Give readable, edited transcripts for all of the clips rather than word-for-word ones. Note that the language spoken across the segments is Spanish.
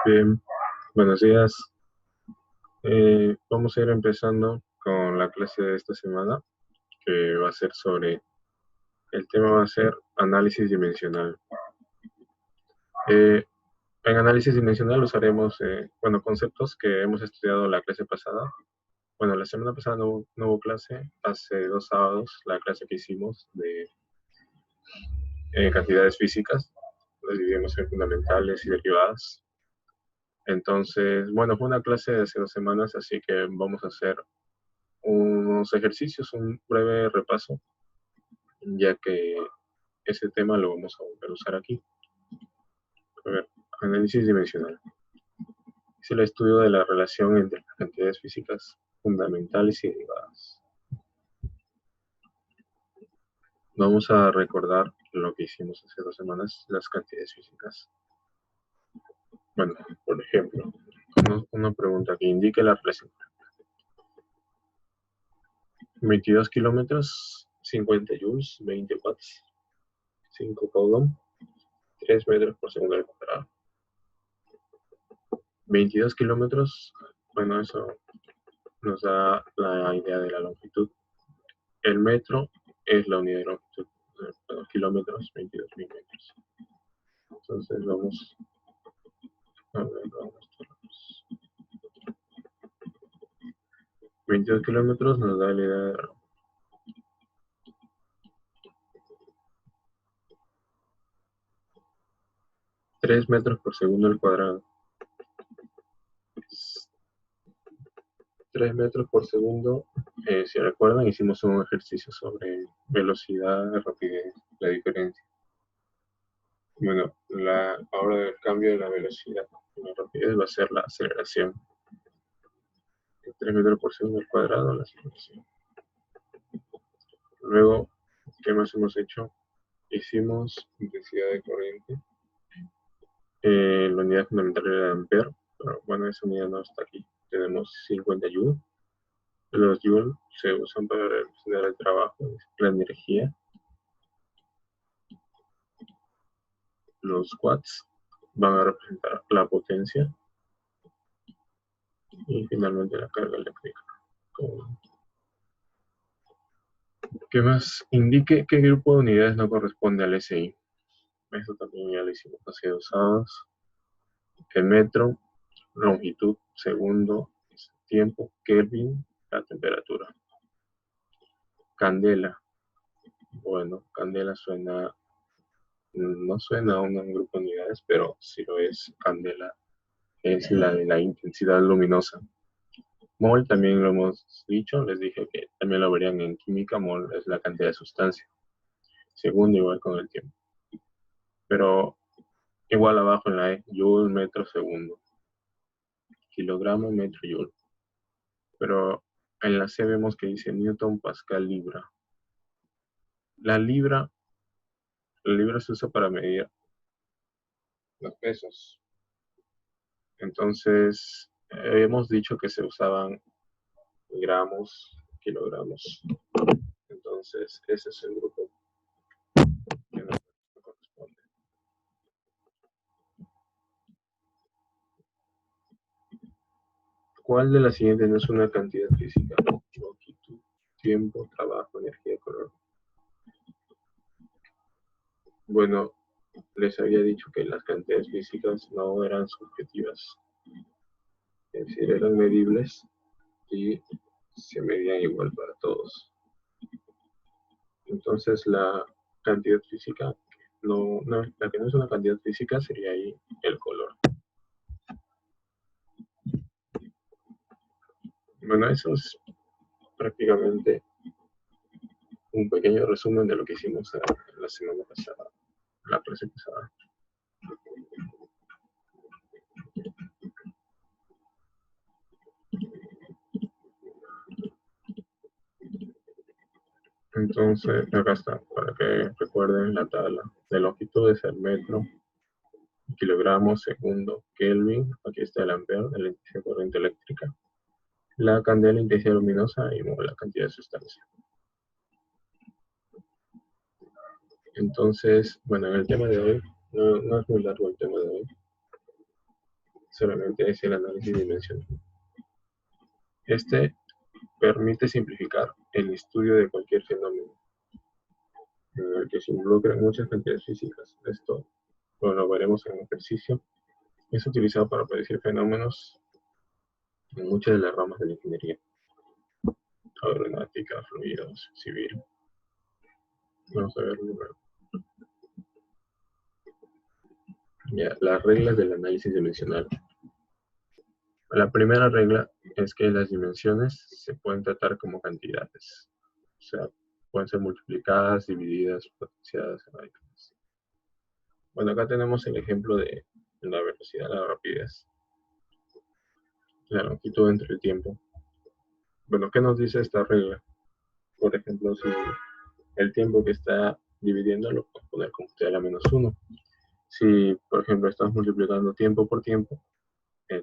Bien, buenos días. Vamos a ir empezando con la clase de esta semana, que va a ser el tema va a ser análisis dimensional. Eh, en análisis dimensional usaremos, conceptos que hemos estudiado la clase pasada. Bueno, la semana pasada no hubo clase, hace 2 sábados la clase que hicimos de cantidades físicas, las dividimos en fundamentales y derivadas. Entonces, bueno, fue una clase de hace 2 semanas, así que vamos a hacer unos ejercicios, un breve repaso, ya que ese tema lo vamos a volver a usar aquí. A ver, análisis dimensional. Es el estudio de la relación entre las cantidades físicas fundamentales y derivadas. Vamos a recordar lo que hicimos hace 2 semanas, las cantidades físicas. Bueno, por ejemplo, una pregunta que indique la relación. 22 kilómetros, 50 joules, 20 watts, 5 coulomb, 3 metros por segundo al cuadrado. 22 kilómetros, bueno, eso nos da la idea de la longitud. El metro es la unidad de longitud. Kilómetros, 22.000 metros. Entonces vamos a ver, 22 kilómetros nos da la idea de 3 metros por segundo al cuadrado. 3 metros por segundo, si recuerdan, hicimos un ejercicio sobre velocidad, rapidez, la diferencia. Bueno, ahora el cambio de la velocidad y la rapidez va a ser la aceleración. 3 metros por segundo al cuadrado, la aceleración. Luego, ¿qué más hemos hecho? Hicimos intensidad de corriente. La unidad fundamental era ampere, pero bueno, esa unidad no está aquí. Tenemos 50 joules. Los joules se usan para representar el trabajo, la energía. Los watts van a representar la potencia. Y finalmente la carga eléctrica. ¿Qué más? Indique qué grupo de unidades no corresponde al SI. Eso también ya lo hicimos hace 2 sábados. El metro, longitud, segundo, tiempo, Kelvin, la temperatura. Candela. Bueno, candela no suena a un grupo de unidades, pero sí lo es. Candela es la de la intensidad luminosa. Mol también lo hemos dicho, les dije que también lo verían en química. Mol es la cantidad de sustancia. Segundo, igual con el tiempo. Pero igual abajo en la E, joule, metro, segundo. Kilogramo, metro, joule. Pero en la C vemos que dice Newton, Pascal, libra. La libra se usa para medir los pesos. Entonces, hemos dicho que se usaban gramos, kilogramos. Entonces, ese es el grupo que nos corresponde. ¿Cuál de las siguientes no es una cantidad física? Longitud, tiempo, trabajo, energía, color. Bueno, les había dicho que las cantidades físicas no eran subjetivas, es decir, eran medibles y se medían igual para todos. Entonces la cantidad física, la que no es una cantidad física sería ahí el color. Bueno, eso es prácticamente un pequeño resumen de lo que hicimos la semana pasada, la clase pasada. Entonces, acá está, para que recuerden la tabla de longitud es el metro, kilogramos, segundo, Kelvin, aquí está el ampere, la intensidad de corriente eléctrica, la candela, intensidad luminosa y la cantidad de sustancia. Entonces, bueno, en el tema de hoy, no es muy largo el tema de hoy, solamente es el análisis dimensional. Este permite simplificar el estudio de cualquier fenómeno en el que se involucran muchas cantidades físicas. Esto lo veremos en el ejercicio. Es utilizado para predecir fenómenos en muchas de las ramas de la ingeniería: aeronáutica, fluidos, civil. Vamos a ver luego. Ya, las reglas del análisis dimensional. La primera regla es que las dimensiones se pueden tratar como cantidades. O sea, pueden ser multiplicadas, divididas, potenciadas, radicadas. Bueno, acá tenemos el ejemplo de la velocidad, la rapidez, la longitud entre el tiempo. Bueno, ¿qué nos dice esta regla? Por ejemplo, si el tiempo que está dividiendo lo podemos poner como t a la menos 1. Si, por ejemplo, estamos multiplicando tiempo por tiempo,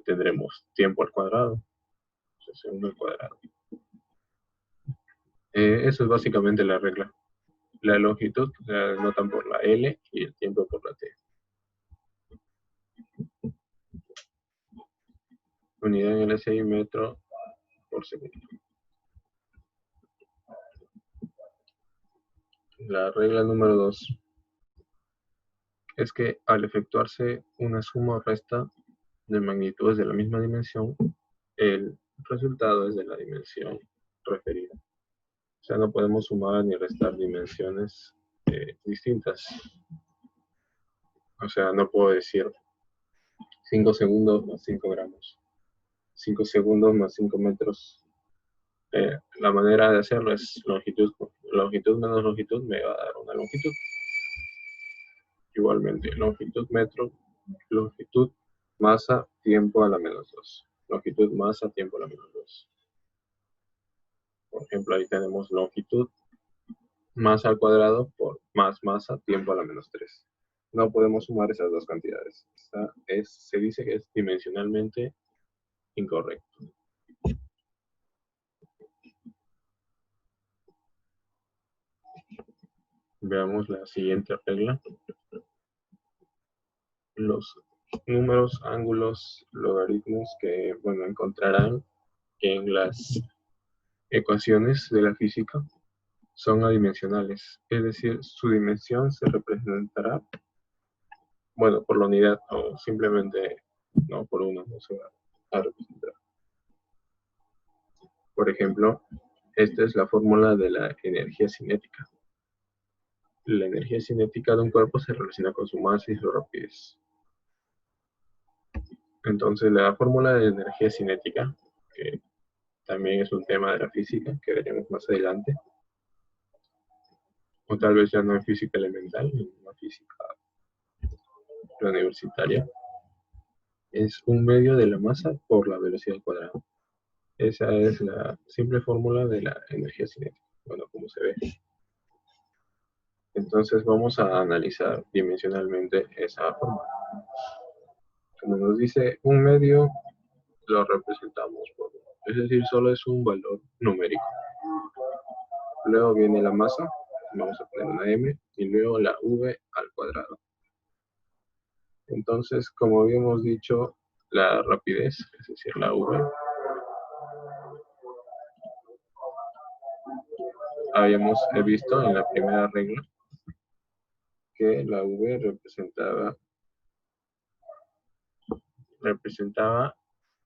tendremos tiempo al cuadrado, o sea, segundo al cuadrado. Eso es básicamente la regla. La longitud la denotan por la L y el tiempo por la T. Unidad en LSI metro por segundo. La regla número 2 es que al efectuarse una suma o resta de magnitudes de la misma dimensión, el resultado es de la dimensión referida. O sea, no podemos sumar ni restar dimensiones distintas. O sea, no puedo decir 5 segundos más 5 gramos, 5 segundos más 5 metros. La manera de hacerlo es longitud menos longitud me va a dar una longitud. Igualmente, longitud metro, longitud masa tiempo a la menos 2. Longitud masa tiempo a la menos 2. Por ejemplo, ahí tenemos longitud masa al cuadrado por más masa tiempo a la menos 3. No podemos sumar esas dos cantidades. Se dice que es dimensionalmente incorrecto. Veamos la siguiente regla. Los números, ángulos, logaritmos que, bueno, encontrarán en las ecuaciones de la física son adimensionales, es decir, su dimensión se representará, bueno, por la unidad o simplemente no por una, no se va a representar. Por ejemplo, esta es la fórmula de la energía cinética. La energía cinética de un cuerpo se relaciona con su masa y su rapidez. Entonces, la fórmula de energía cinética, que también es un tema de la física que veremos más adelante, o tal vez ya no en física elemental, en una física universitaria, es un medio de la masa por la velocidad al cuadrado. Esa es la simple fórmula de la energía cinética, bueno, como se ve. Entonces vamos a analizar dimensionalmente esa fórmula. Como nos dice un medio, lo representamos por 1, es decir, solo es un valor numérico. Luego viene la masa, vamos a poner una m, y luego la v al cuadrado. Entonces, como habíamos dicho, la rapidez, es decir, la v, habíamos visto en la primera regla que la v representaba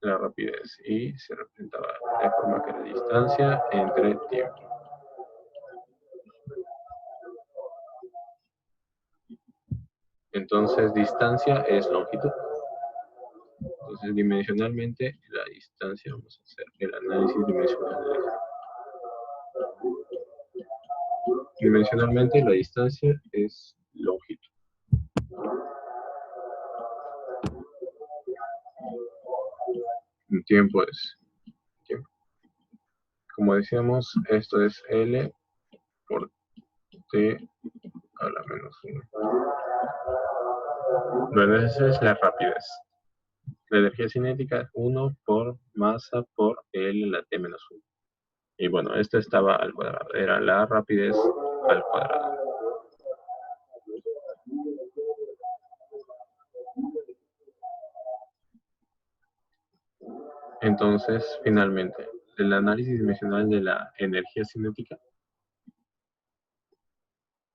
la rapidez y se representaba de forma que era distancia entre tiempo. Entonces, distancia es longitud. Entonces, dimensionalmente, la distancia, vamos a hacer el análisis dimensional de esto. Dimensionalmente, la distancia es longitud. El tiempo es tiempo. Como decíamos, esto es L por T a la menos 1. Bueno, esa es la rapidez. La energía cinética es 1 por masa por L en la T menos 1. Y bueno, esto estaba al cuadrado. Era la rapidez al cuadrado. Entonces, finalmente, el análisis dimensional de la energía cinética,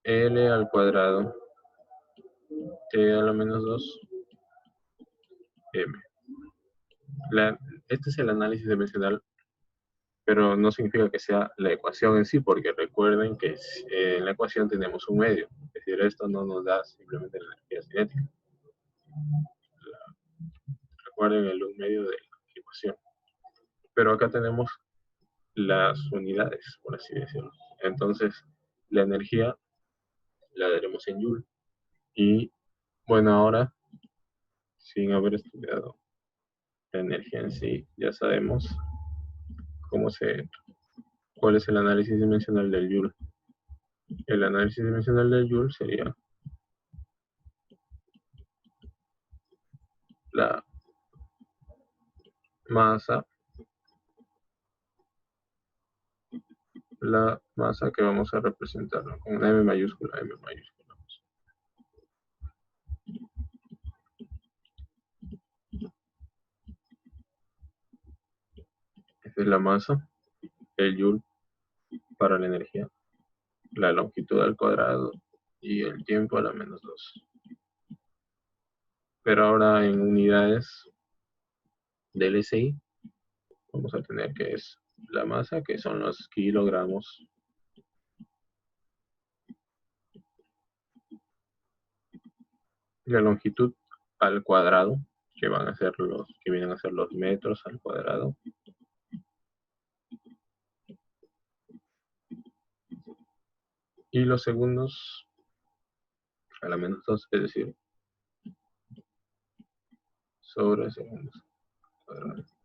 L al cuadrado, T a la menos 2, M. Este es el análisis dimensional, pero no significa que sea la ecuación en sí, porque recuerden que en la ecuación tenemos un medio. Es decir, esto no nos da simplemente la energía cinética. Recuerden el un medio de la ecuación. Pero acá tenemos las unidades, por así decirlo. Entonces, la energía la daremos en Joule. Y bueno, ahora, sin haber estudiado la energía en sí, ya sabemos cuál es el análisis dimensional del Joule. El análisis dimensional del Joule sería la masa, que vamos a representarlo con una M mayúscula, M mayúscula. Esta es la masa, el Joule para la energía, la longitud al cuadrado y el tiempo a la menos 2. Pero ahora en unidades del SI vamos a tener que es la masa, que son los kilogramos. La longitud al cuadrado, que vienen a ser los metros al cuadrado. Y los segundos a la menos 2, es decir, sobre segundos cuadrados.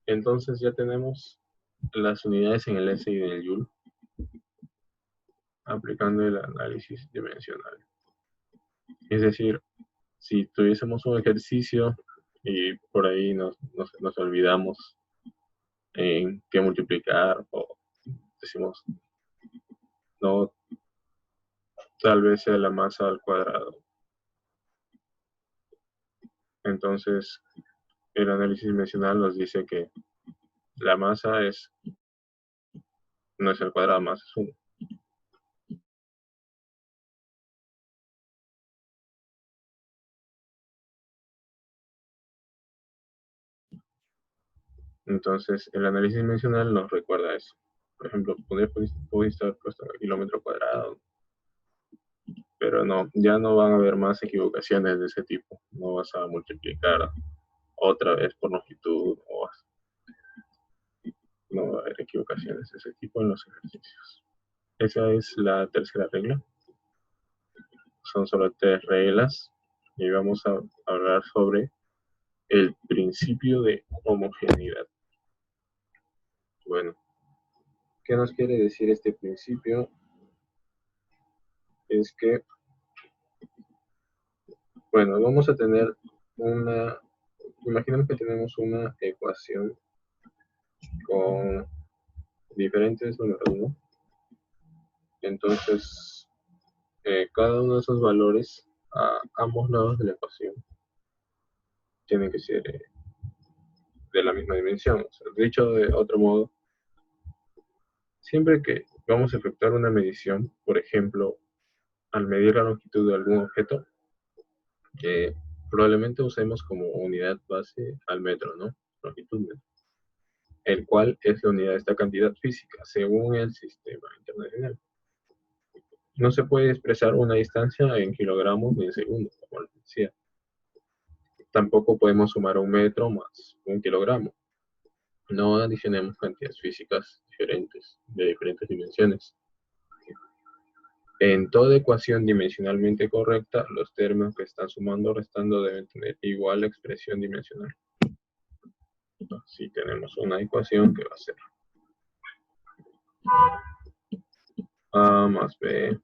Entonces ya tenemos las unidades en el S y en el Joule, aplicando el análisis dimensional. Es decir, si tuviésemos un ejercicio y por ahí nos olvidamos en qué multiplicar, o decimos, no, tal vez sea la masa al cuadrado. Entonces, el análisis dimensional nos dice que la masa no es el cuadrado, más es 1. Entonces, el análisis dimensional nos recuerda eso. Por ejemplo, puede estar puesto en el kilómetro cuadrado, pero no, ya no van a haber más equivocaciones de ese tipo. No vas a multiplicar otra vez por longitud, o no va a haber equivocaciones de ese tipo en los ejercicios. Esa es la tercera regla. Son solo 3 reglas y vamos a hablar sobre el principio de homogeneidad. Bueno, ¿qué nos quiere decir este principio? Es que, bueno, vamos a tener imaginemos que tenemos una ecuación con diferentes números, ¿no? Entonces, cada uno de esos valores a ambos lados de la ecuación tienen que ser de la misma dimensión. O sea, dicho de otro modo, siempre que vamos a efectuar una medición, por ejemplo, al medir la longitud de algún objeto, probablemente usemos como unidad base al metro, ¿no? Longitud metro, el cual es la unidad de esta cantidad física, según el sistema internacional. No se puede expresar una distancia en kilogramos ni en segundos, como les decía. Tampoco podemos sumar un metro más un kilogramo. No adicionemos cantidades físicas diferentes, de diferentes dimensiones. En toda ecuación dimensionalmente correcta, los términos que están sumando o restando deben tener igual expresión dimensional. Así tenemos una ecuación que va a ser A más B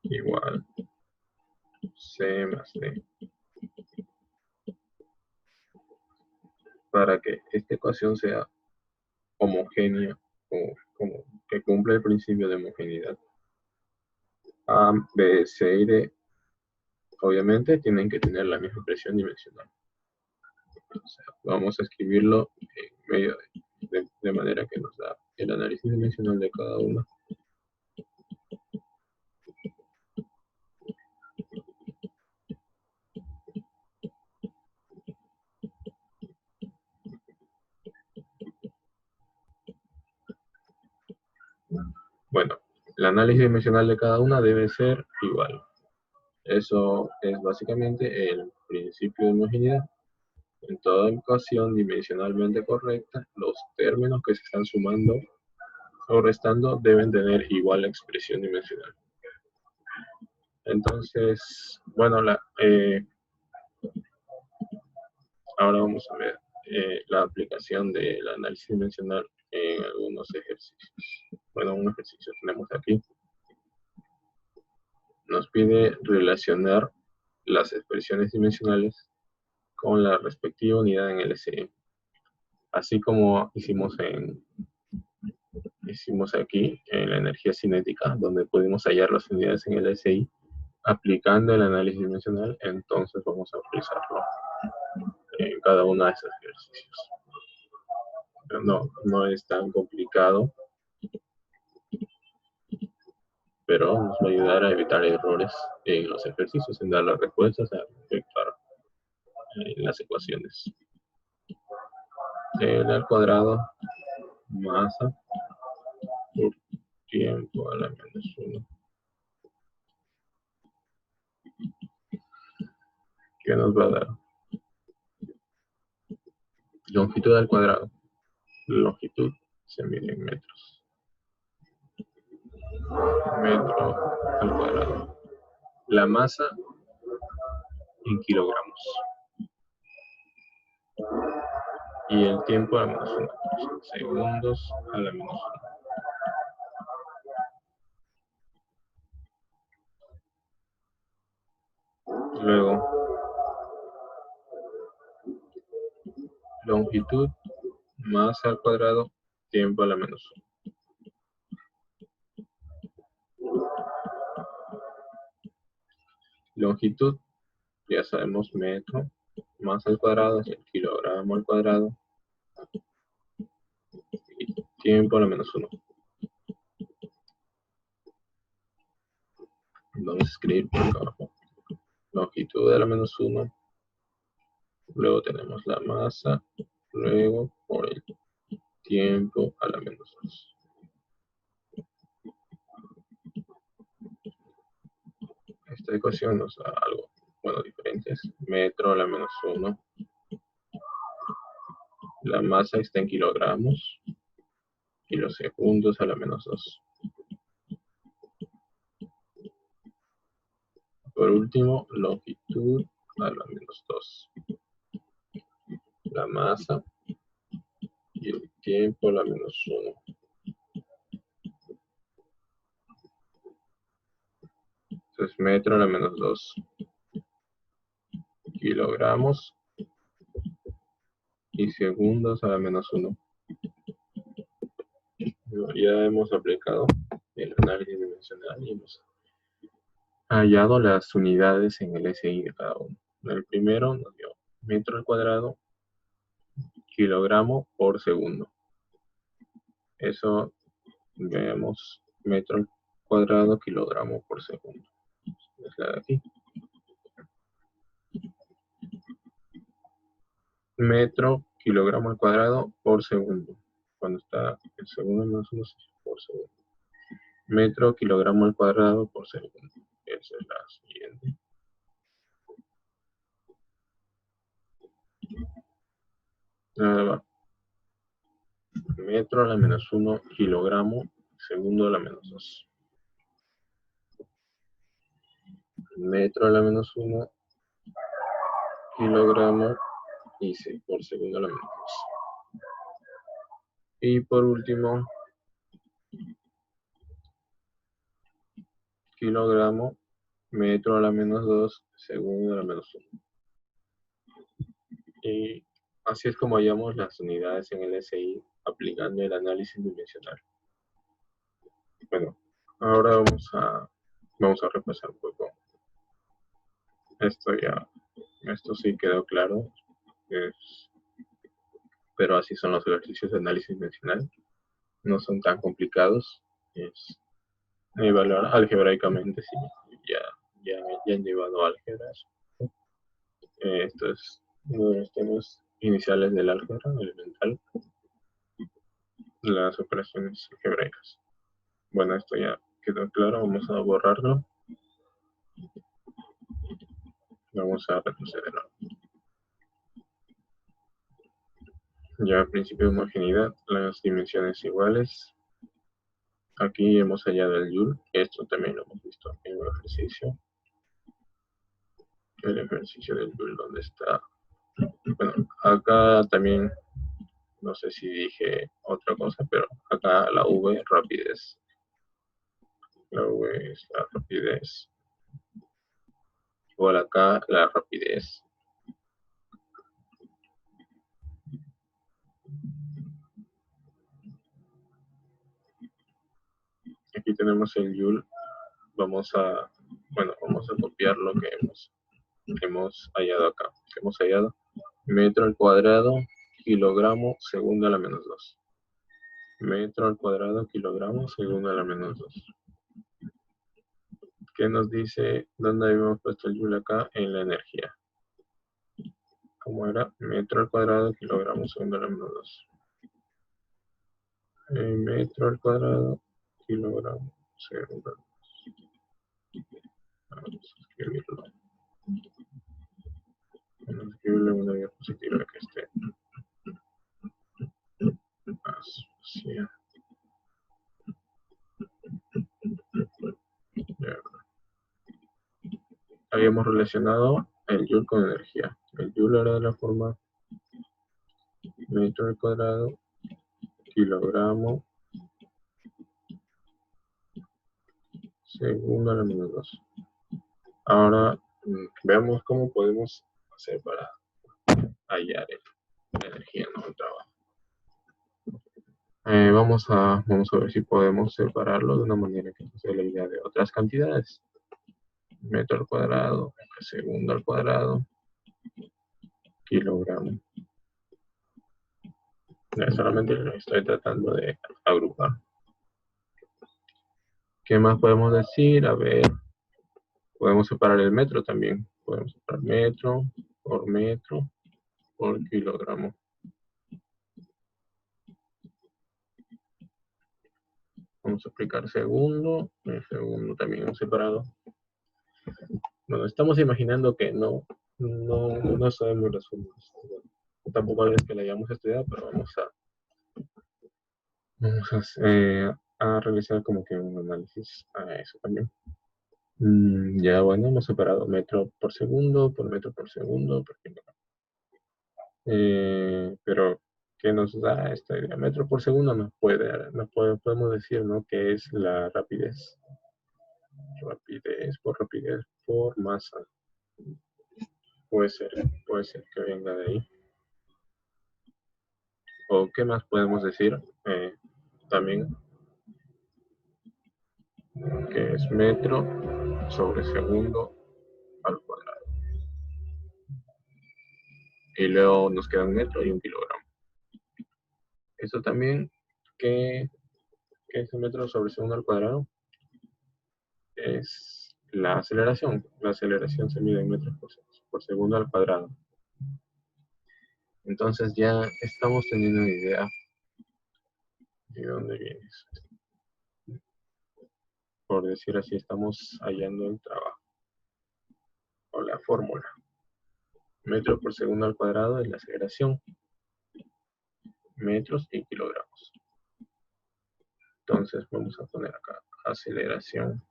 igual C más D. Para que esta ecuación sea homogénea, como que cumple el principio de homogeneidad, A, B, C y D obviamente tienen que tener la misma expresión dimensional. O sea, vamos a escribirlo en medio de manera que nos da el análisis dimensional de cada una. Bueno, el análisis dimensional de cada una debe ser igual. Eso es básicamente el principio de homogeneidad. En toda ecuación dimensionalmente correcta, los términos que se están sumando o restando deben tener igual expresión dimensional. Entonces, bueno, ahora vamos a ver la aplicación del análisis dimensional en algunos ejercicios. Bueno, un ejercicio tenemos aquí. Nos pide relacionar las expresiones dimensionales con la respectiva unidad en LSI. Así como hicimos aquí en la energía cinética, donde pudimos hallar las unidades en LSI, aplicando el análisis dimensional, entonces vamos a utilizarlo en cada uno de esos ejercicios. Pero no es tan complicado, pero nos va a ayudar a evitar errores en los ejercicios, en dar las respuestas, a efectuar las ecuaciones. L al cuadrado, masa, por tiempo a la menos 1. ¿Qué nos va a dar? Longitud al cuadrado. Longitud se mide en metros. Metro al cuadrado. La masa en kilogramos. Y el tiempo a la menos 1. Segundos a la menos 1. Luego, longitud, masa al cuadrado, tiempo a la menos 1. Longitud, ya sabemos, metro, masa al cuadrado es el kilogramo al cuadrado, y tiempo a la menos 1. Vamos a escribir por acá abajo. Longitud a la menos 1. Luego tenemos la masa, luego por el tiempo a la menos 2. Esta ecuación nos da algo, bueno, diferentes. Metro a la menos 1. La masa está en kilogramos. Y los segundos a la menos 2. Por último, longitud a la menos 2. La masa y el tiempo a la menos 1. Entonces, metro a la menos 2. Kilogramos y segundos a la menos 1. Ya hemos aplicado el análisis dimensional y hemos hallado las unidades en el SI de cada uno. El primero nos dio metro al cuadrado, kilogramo por segundo. Eso vemos metro al cuadrado, kilogramo por segundo. Es la de aquí. Metro, kilogramo al cuadrado por segundo. Cuando está el segundo menos 1 por segundo. Metro, kilogramo al cuadrado por segundo. Esa es la siguiente. Nada más. Metro a la menos 1, kilogramo, segundo a la menos 2. Metro a la menos 1, kilogramo, y por segundo a la menos 2. Y por último, kilogramo, metro a la menos 2, segundo a la menos 1. Y así es como hallamos las unidades en el SI aplicando el análisis dimensional. Bueno, ahora vamos a repasar un poco. Esto sí quedó claro. pero así son los ejercicios de análisis dimensional. No son tan complicados. Es evaluar algebraicamente si ya han llevado álgebras. Esto es uno de los temas iniciales del álgebra elemental, las operaciones algebraicas. Bueno, esto ya quedó claro, vamos a borrarlo. Vamos a retroceder. Ya principio de homogeneidad, las dimensiones iguales. Aquí hemos hallado el Joule, esto también lo hemos visto en el ejercicio. El ejercicio del Joule, ¿dónde está? Bueno, acá también, no sé si dije otra cosa, pero acá la V, rapidez. La V es la rapidez. Igual acá la rapidez. Aquí tenemos el Joule. Vamos a copiar lo que hemos hallado acá. Hemos hallado metro al cuadrado, kilogramo, segundo a la menos 2. Metro al cuadrado, kilogramo, segundo a la menos 2. ¿Qué nos dice? ¿Dónde habíamos puesto el Joule acá? En la energía. ¿Cómo era? Metro al cuadrado, kilogramo, segundo a la menos 2. Metro al cuadrado, kilogramo, segundo a la menos 2. Vamos a escribirlo. Vamos a escribirlo en una diapositiva que esté más vacía. Habíamos relacionado el Joule con energía. El Joule era de la forma metro al cuadrado, kilogramo, segundo a la menos 2. Ahora veamos cómo podemos hacer para hallar la energía, no el trabajo. Vamos a ver si podemos separarlo de una manera que nos dé la idea de otras cantidades. Metro al cuadrado, segundo al cuadrado, kilogramo. Solamente lo estoy tratando de agrupar. ¿Qué más podemos decir? A ver, podemos separar el metro también. Podemos separar metro por kilogramo. Vamos a aplicar segundo. El segundo también hemos separado. Bueno, estamos imaginando que no sabemos las fórmulas. Tampoco es que la hayamos estudiado, pero vamos a realizar como que un análisis a eso también. Ya bueno, hemos separado metro por segundo, por metro por segundo, por kilogramo. Pero ¿qué nos da esta idea? Metro por segundo podemos decir, ¿no? Que es la rapidez. Rapidez por masa. Puede ser que venga de ahí. ¿O qué más podemos decir? También que es metro sobre segundo al cuadrado. Y luego nos queda un metro y un kilogramo. Eso también, ¿qué es un metro sobre segundo al cuadrado? Es la aceleración. La aceleración se mide en metros por segundo al cuadrado. Entonces ya estamos teniendo una idea de dónde viene eso. Por decir así, estamos hallando el trabajo o la fórmula. Metro por segundo al cuadrado es la aceleración. Metros y kilogramos. Entonces vamos a poner acá aceleración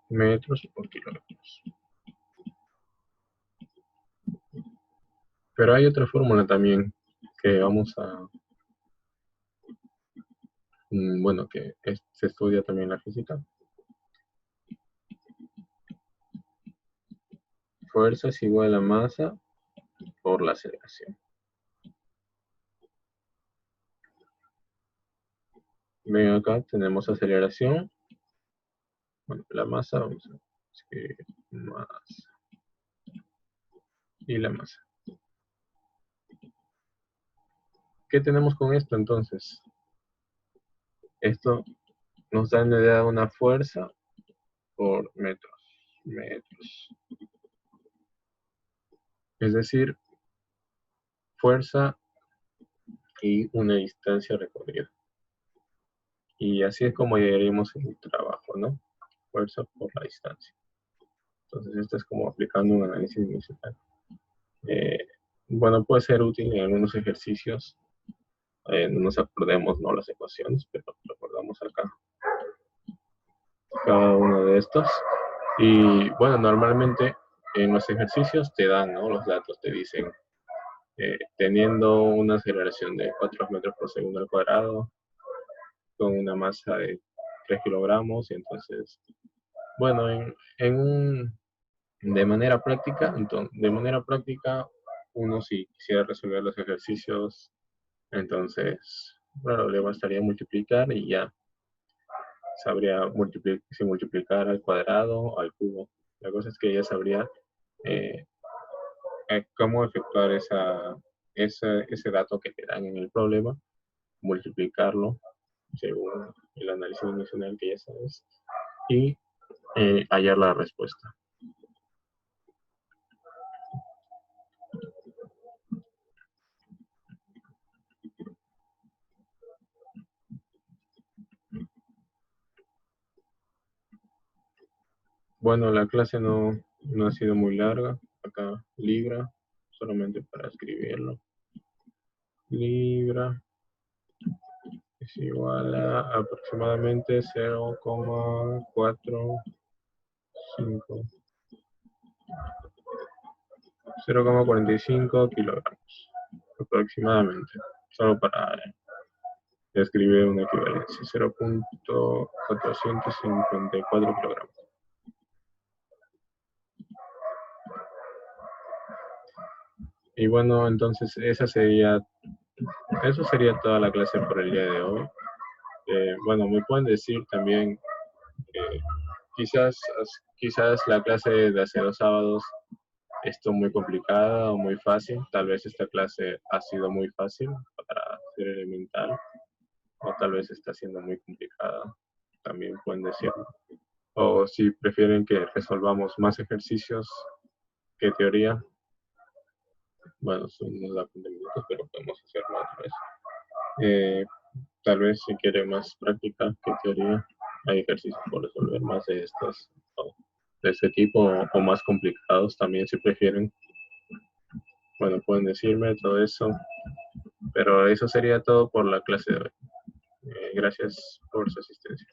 metros por kilogramos. Pero hay otra fórmula también que vamos a, bueno, que se estudia también en la física. Fuerza es igual a masa por la aceleración. Ven acá, tenemos aceleración. Bueno, la masa, vamos a escribir masa y la masa. ¿Qué tenemos con esto entonces? Esto nos da una idea de una fuerza por metros. Es decir, fuerza y una distancia recorrida. Y así es como llegaríamos en el trabajo, ¿no? Fuerza por la distancia. Entonces, esto es como aplicando un análisis dimensional. Bueno, puede ser útil en algunos ejercicios. No nos acordemos, no las ecuaciones, pero recordamos acá cada uno de estos. Y bueno, normalmente en los ejercicios te dan, ¿no? Los datos te dicen, teniendo una aceleración de 4 metros por segundo al cuadrado, con una masa de 3 kilogramos, y entonces, bueno, de manera práctica, uno si quisiera resolver los ejercicios, entonces, bueno, le bastaría multiplicar y ya sabría si multiplicar al cuadrado o al cubo. La cosa es que ya sabría eh, cómo efectuar ese dato que te dan en el problema, multiplicarlo según el análisis dimensional que ya sabes y hallar la respuesta. Bueno, la clase no ha sido muy larga. Acá libra, solamente para escribirlo. Libra es igual a aproximadamente 0,45 kilogramos aproximadamente, solo para describir una equivalencia, 0,454 kilogramos. Y bueno, entonces eso sería toda la clase por el día de hoy. Bueno, me pueden decir también, quizás la clase de hace 2 sábados esto muy complicada o muy fácil. Tal vez esta clase ha sido muy fácil para ser elemental, o tal vez está siendo muy complicada. También pueden decirlo. O si prefieren que resolvamos más ejercicios que teoría, bueno, son unos 20 minutos, pero podemos hacerlo otra vez. Tal vez si quiere más práctica que teoría, hay ejercicios por resolver más de estos, de este tipo, o más complicados también si prefieren. Bueno, pueden decirme todo eso, pero eso sería todo por la clase de hoy. Gracias por su asistencia.